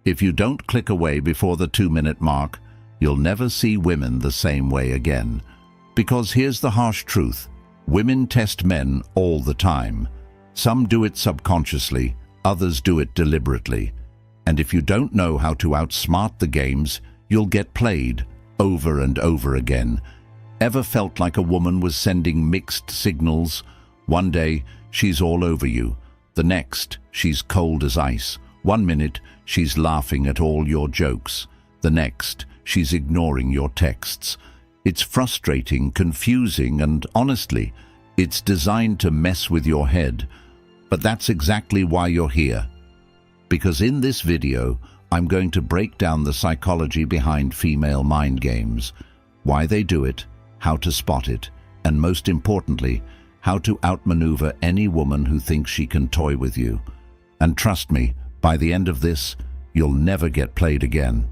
If you don't click away before the 2-minute mark, you'll never see women the same way again. Because here's the harsh truth. Women test men all the time. Some do it subconsciously, others do it deliberately. And if you don't know how to outsmart the games, you'll get played over and over again. Ever felt like a woman was sending mixed signals? One day, she's all over you. The next, she's cold as ice. 1 minute, she's laughing at all your jokes. The next, she's ignoring your texts. It's frustrating, confusing, and honestly, it's designed to mess with your head. But that's exactly why you're here. Because in this video, I'm going to break down the psychology behind female mind games, why they do it, how to spot it, and most importantly, how to outmaneuver any woman who thinks she can toy with you. And trust me, by the end of this, you'll never get played again.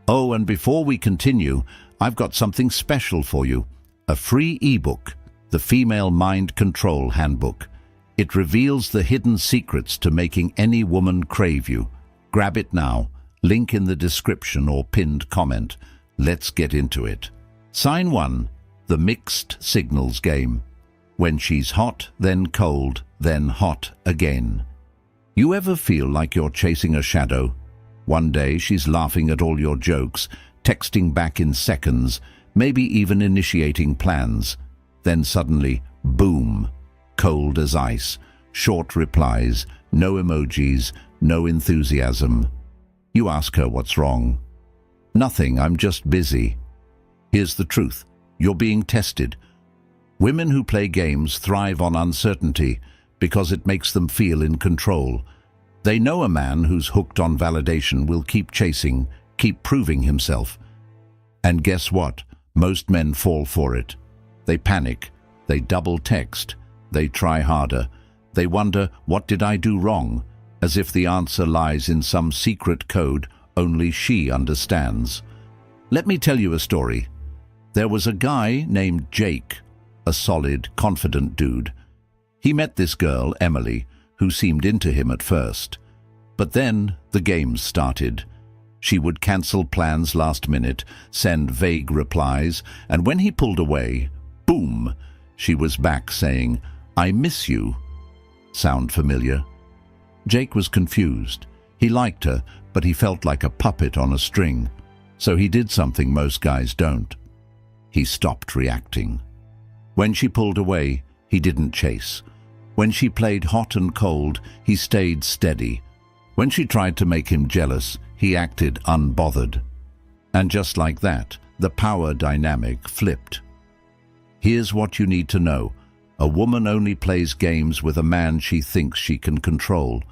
Oh, and before we continue, I've got something special for you. A free ebook, the Female Mind Control Handbook. It reveals the hidden secrets to making any woman crave you. Grab it now. Link in the description or pinned comment. Let's get into it. Sign 1. The Mixed Signals Game. When she's hot, then cold, then hot again. You ever feel like you're chasing a shadow? One day she's laughing at all your jokes, texting back in seconds, maybe even initiating plans. Then suddenly, boom, cold as ice, short replies, no emojis, no enthusiasm. You ask her what's wrong. Nothing, I'm just busy. Here's the truth. You're being tested. Women who play games thrive on uncertainty because it makes them feel in control. They know a man who's hooked on validation will keep chasing, keep proving himself. And guess what? Most men fall for it. They panic, they double text, they try harder. They wonder, what did I do wrong? As if the answer lies in some secret code only she understands. Let me tell you a story. There was a guy named Jake, a solid, confident dude. He met this girl, Emily, who seemed into him at first. But then the games started. She would cancel plans last minute, send vague replies, and when he pulled away, boom, she was back saying, "I miss you." Sound familiar? Jake was confused. He liked her, but he felt like a puppet on a string. So he did something most guys don't. He stopped reacting. When she pulled away, he didn't chase. When she played hot and cold, he stayed steady. When she tried to make him jealous, he acted unbothered. And just like that, the power dynamic flipped. Here's what you need to know. A woman only plays games with a man she thinks she can control.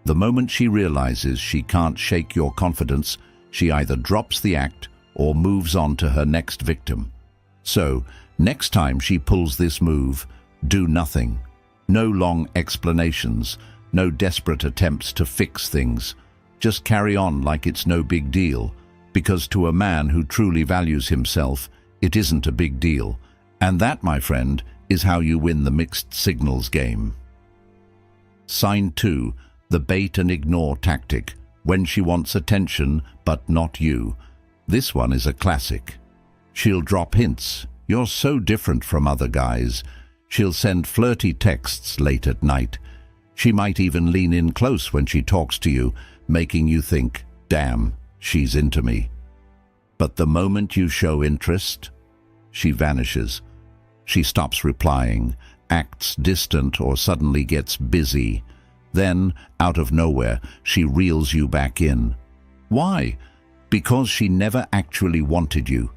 The moment she realizes she can't shake your confidence, she either drops the act or moves on to her next victim. So, next time she pulls this move, do nothing. No long explanations, no desperate attempts to fix things. Just carry on like it's no big deal, because to a man who truly values himself, it isn't a big deal. And that, my friend, is how you win the mixed signals game. Sign 2, the bait and ignore tactic, when she wants attention but not you. This one is a classic. She'll drop hints. You're so different from other guys. She'll send flirty texts late at night. She might even lean in close when she talks to you, making you think, damn, she's into me. But the moment you show interest, she vanishes. She stops replying, acts distant, or suddenly gets busy. Then, out of nowhere, she reels you back in. Why? Because she never actually wanted you.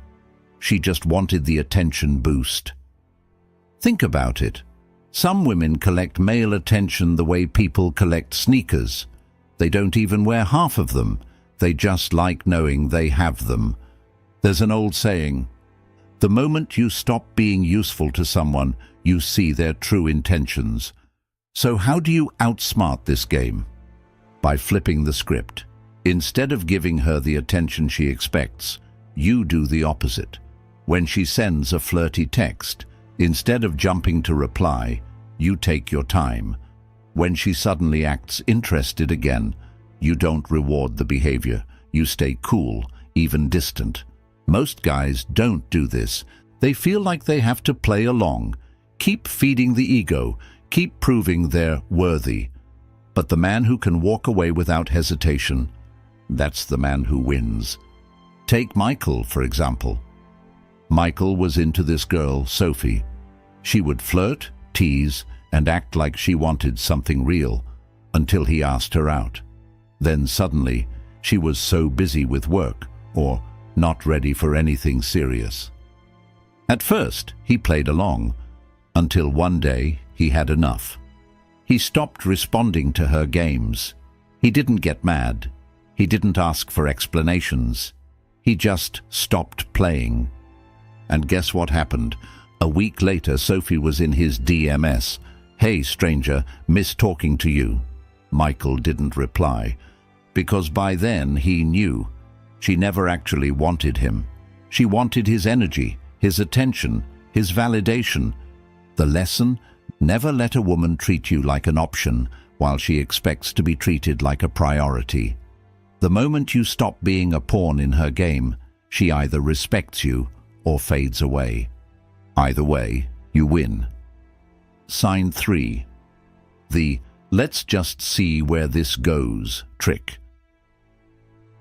She just wanted the attention boost. Think about it. Some women collect male attention the way people collect sneakers. They don't even wear half of them. They just like knowing they have them. There's an old saying, the moment you stop being useful to someone, you see their true intentions. So how do you outsmart this game? By flipping the script. Instead of giving her the attention she expects, you do the opposite. When she sends a flirty text, instead of jumping to reply, you take your time. When she suddenly acts interested again, You don't reward the behavior. You stay cool, even distant. Most guys don't do this. They feel like they have to play along. Keep feeding the ego. Keep proving they're worthy. But the man who can walk away without hesitation, that's the man who wins. Take Michael, for example. Michael was into this girl, Sophie. She would flirt, tease, and act like she wanted something real, until he asked her out. Then suddenly, she was so busy with work, or not ready for anything serious. At first, he played along, until one day he had enough. He stopped responding to her games. He didn't get mad. He didn't ask for explanations. He just stopped playing. And guess what happened? A week later, Sophie was in his DMS. "Hey, stranger, miss talking to you." Michael didn't reply, because by then he knew she never actually wanted him. She wanted his energy, his attention, his validation. The lesson: never let a woman treat you like an option while she expects to be treated like a priority. The moment you stop being a pawn in her game, she either respects you or fades away. Either way, you win. Sign 3. The "let's just see where this goes" trick.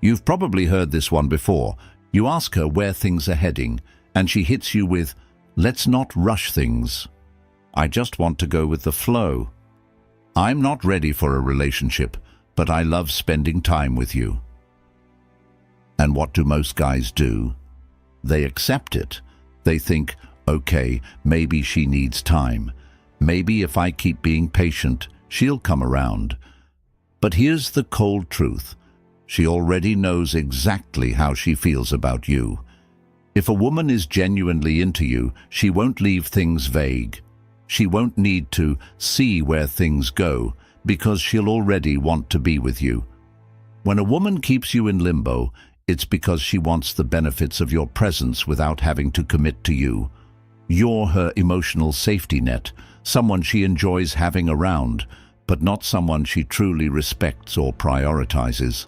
You've probably heard this one before. You ask her where things are heading, and she hits you with, "Let's not rush things. I just want to go with the flow. I'm not ready for a relationship, but I love spending time with you." And what do most guys do? They accept it. They think, okay, maybe she needs time. Maybe if I keep being patient, she'll come around. But here's the cold truth. She already knows exactly how she feels about you. If a woman is genuinely into you, she won't leave things vague. She won't need to see where things go, because she'll already want to be with you. When a woman keeps you in limbo, it's because she wants the benefits of your presence without having to commit to you. You're her emotional safety net, someone she enjoys having around, but not someone she truly respects or prioritizes.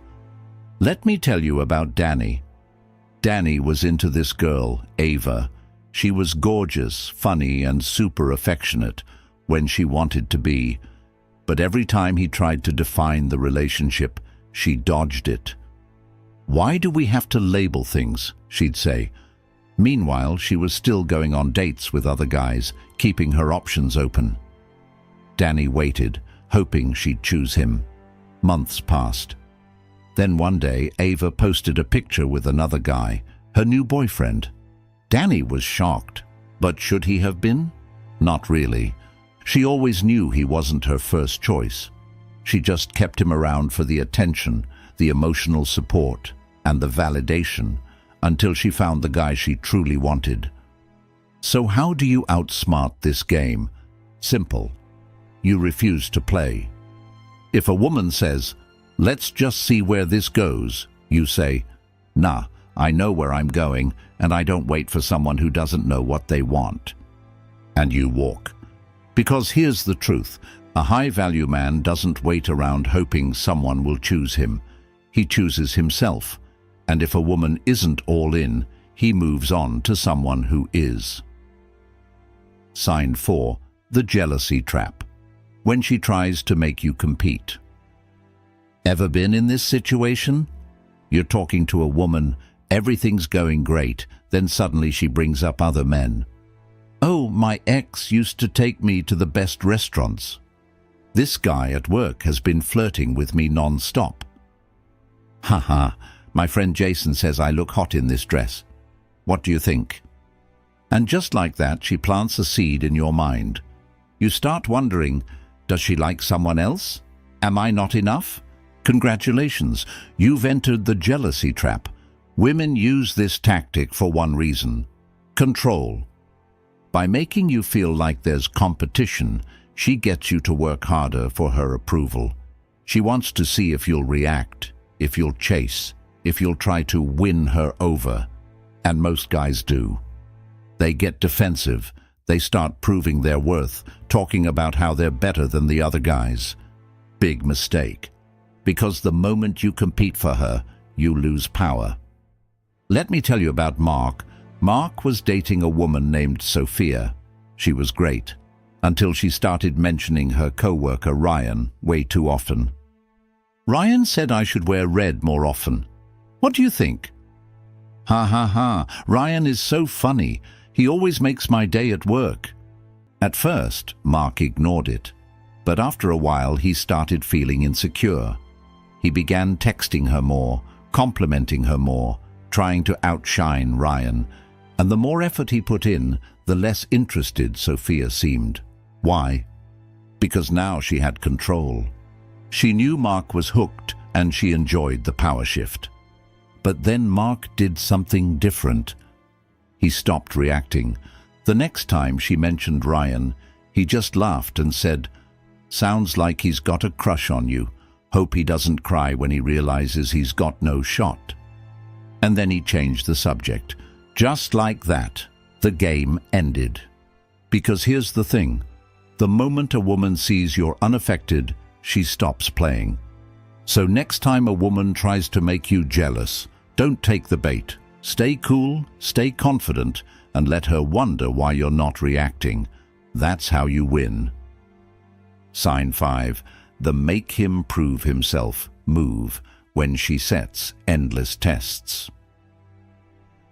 Let me tell you about Danny. Danny was into this girl, Ava. She was gorgeous, funny, and super affectionate when she wanted to be. But every time he tried to define the relationship, she dodged it. "Why do we have to label things?" she'd say. Meanwhile, she was still going on dates with other guys, keeping her options open. Danny waited, hoping she'd choose him. Months passed. Then one day, Ava posted a picture with another guy, her new boyfriend. Danny was shocked, but should he have been? Not really. She always knew he wasn't her first choice. She just kept him around for the attention, the emotional support, and the validation, until she found the guy she truly wanted. So how do you outsmart this game? Simple. You refuse to play. If a woman says, "Let's just see where this goes," you say, "Nah, I know where I'm going, and I don't wait for someone who doesn't know what they want." And you walk. Because here's the truth. A high-value man doesn't wait around hoping someone will choose him. He chooses himself. And if a woman isn't all in, he moves on to someone who is. Sign 4. The jealousy trap. When she tries to make you compete. Ever been in this situation? You're talking to a woman, everything's going great, then suddenly she brings up other men. "Oh, my ex used to take me to the best restaurants. This guy at work has been flirting with me non-stop. Haha, my friend Jason says I look hot in this dress. What do you think?" And just like that, she plants a seed in your mind. You start wondering, does she like someone else? Am I not enough? Congratulations, you've entered the jealousy trap. Women use this tactic for one reason: control. By making you feel like there's competition, she gets you to work harder for her approval. She wants to see if you'll react, if you'll chase, if you'll try to win her over. And most guys do. They get defensive. They start proving their worth, talking about how they're better than the other guys. Big mistake. because the moment you compete for her, you lose power. Let me tell you about Mark. Mark was dating a woman named Sophia. She was great, until she started mentioning her co-worker Ryan way too often. Ryan said I should wear red more often. What do you think? Ha ha ha, Ryan is so funny. He always makes my day at work. At first, Mark ignored it, but after a while he started feeling insecure. He began texting her more, complimenting her more, trying to outshine Ryan, and the more effort he put in, the less interested Sophia seemed. Why? Because now she had control. She knew Mark was hooked and she enjoyed the power shift. But then Mark did something different. He stopped reacting. The next time she mentioned Ryan, he just laughed and said, "Sounds like he's got a crush on you. Hope he doesn't cry when he realizes he's got no shot." And then he changed the subject. Just like that, the game ended. Because here's the thing. The moment a woman sees you're unaffected, she stops playing. So next time a woman tries to make you jealous, don't take the bait. Stay cool, stay confident, and let her wonder why you're not reacting. That's how you win. Sign 5. The make him prove himself move when she sets endless tests.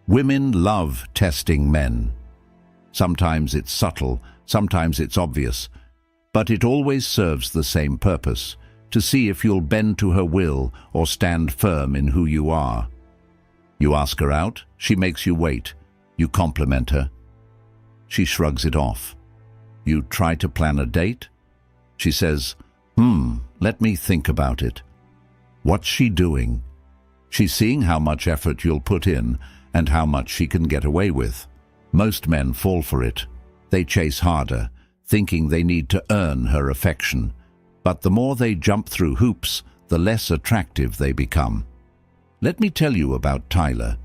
Women love testing men. Sometimes it's subtle, sometimes it's obvious, but it always serves the same purpose, to see if you'll bend to her will or stand firm in who you are. You ask her out, she makes you wait. You compliment her. She shrugs it off. You try to plan a date. She says, let me think about it. What's she doing? She's seeing how much effort you'll put in and how much she can get away with. Most men fall for it. They chase harder, thinking they need to earn her affection. But the more they jump through hoops, the less attractive they become. Let me tell you about Tyler.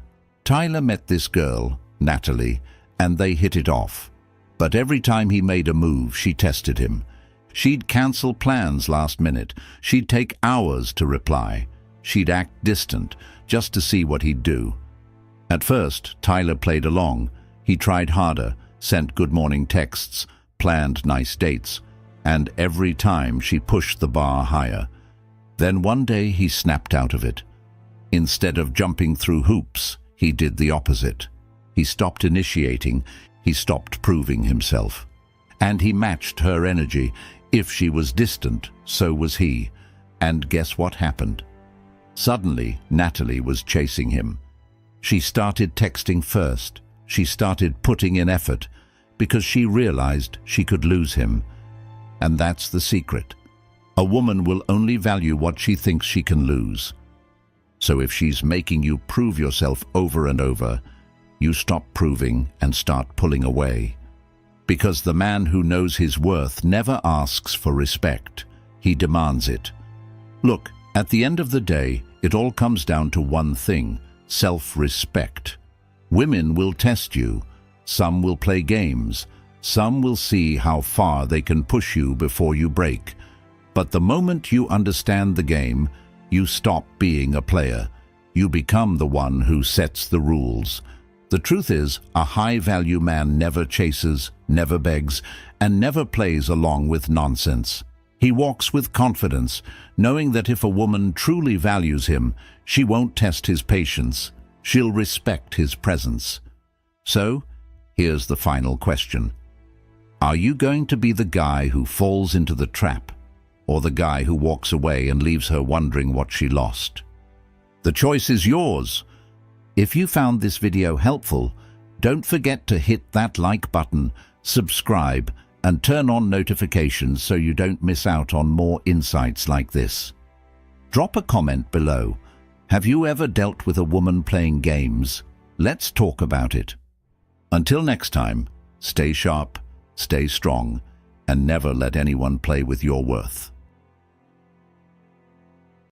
Tyler met this girl, Natalie, and they hit it off. But every time he made a move, she tested him. She'd cancel plans last minute. She'd take hours to reply. She'd act distant, just to see what he'd do. At first, Tyler played along. He tried harder, sent good morning texts, planned nice dates, and every time she pushed the bar higher. Then one day he snapped out of it. Instead of jumping through hoops, he did the opposite. He stopped initiating, he stopped proving himself. And he matched her energy. If she was distant, so was he. And guess what happened? Suddenly, Natalie was chasing him. She started texting first. She started putting in effort because she realized she could lose him. And that's the secret. A woman will only value what she thinks she can lose. So if she's making you prove yourself over and over, you stop proving and start pulling away. Because the man who knows his worth never asks for respect. He demands it. Look, at the end of the day, it all comes down to one thing: self-respect. Women will test you. Some will play games. Some will see how far they can push you before you break. But the moment you understand the game, you stop being a player. You become the one who sets the rules. The truth is, a high-value man never chases, never begs, and never plays along with nonsense. He walks with confidence, knowing that if a woman truly values him, she won't test his patience. She'll respect his presence. So, here's the final question. Are you going to be the guy who falls into the trap, or the guy who walks away and leaves her wondering what she lost? The choice is yours. If you found this video helpful, don't forget to hit that like button, subscribe, and turn on notifications so you don't miss out on more insights like this. Drop a comment below. Have you ever dealt with a woman playing games? Let's talk about it. Until next time, stay sharp, stay strong, and never let anyone play with your worth.